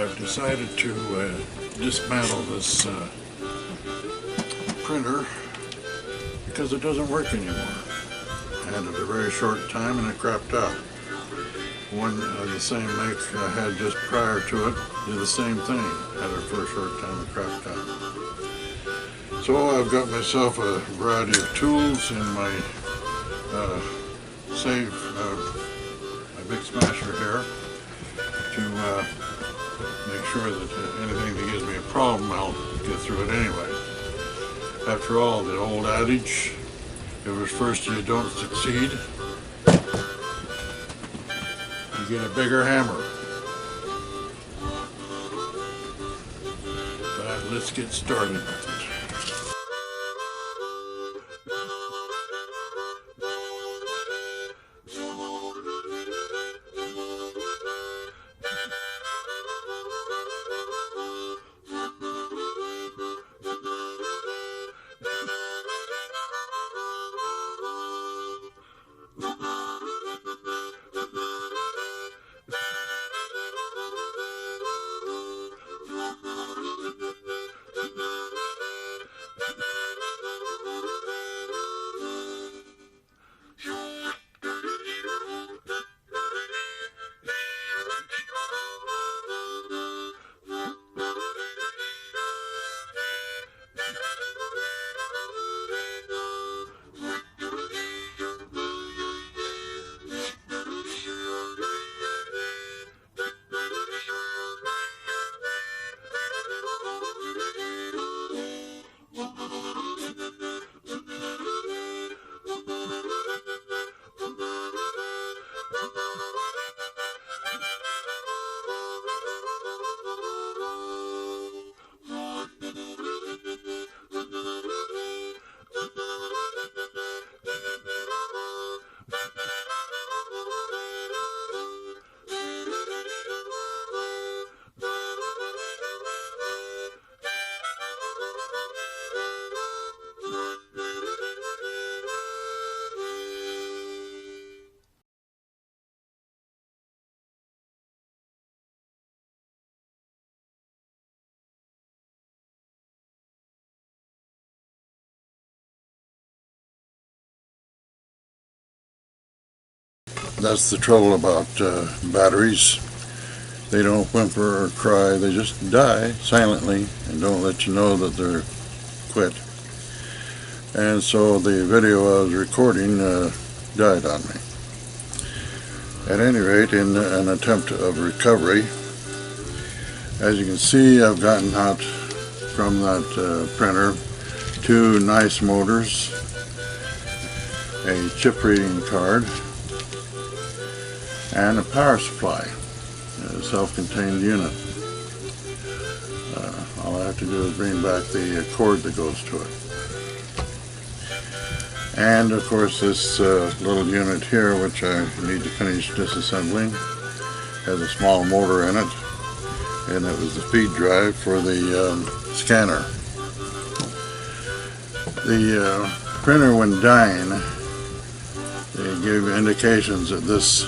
I've decided to dismantle this printer because it doesn't work anymore. I had it a very short time and it crapped out. One of the same make I had just prior to it did the same thing. Had it for a short time and crapped out. So I've got myself a variety of tools in my my big smasher here to make sure that anything that gives me a problem, I'll get through it anyway. After all, the old adage, if it's first you don't succeed, you get a bigger hammer. But let's get started with it. That's the trouble about batteries. They don't whimper or cry, they just die silently and don't let you know that they're quit. And so the video I was recording died on me. At any rate, in an attempt of recovery, as you can see, I've gotten out from that printer two nice motors, a chip reading card, and a power supply, a self-contained unit. All I have to do is bring back the cord that goes to it. And of course this little unit here, which I need to finish disassembling, has a small motor in it, and it was the feed drive for the scanner. The printer, when dying, they gave indications that this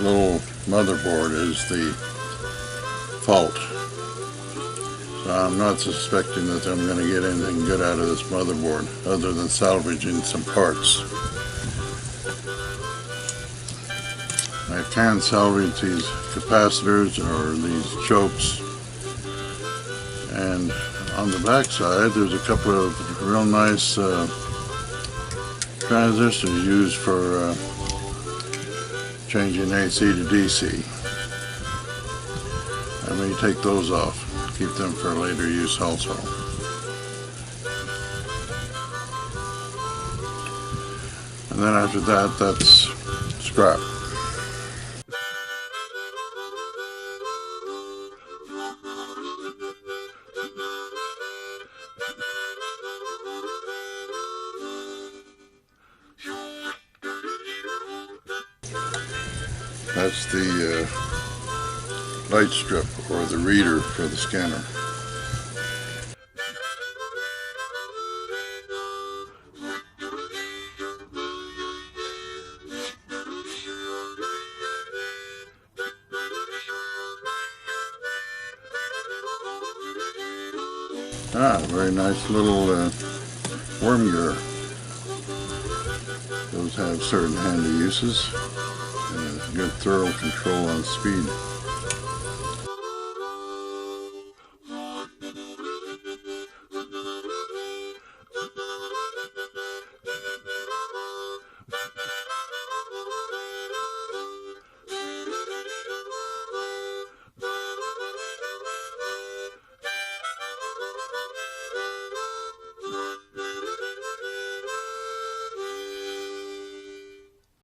little motherboard is the fault. So I'm not suspecting that I'm going to get anything good out of this motherboard other than salvaging some parts. I can salvage these capacitors or these chokes, and on the back side there's a couple of real nice transistors used for changing AC to DC. I may take those off, keep them for later use also. And then after that, that's scrap. That's the light strip, or the reader for the scanner. Very nice little worm gear. Those have certain handy uses and a good thorough control on speed.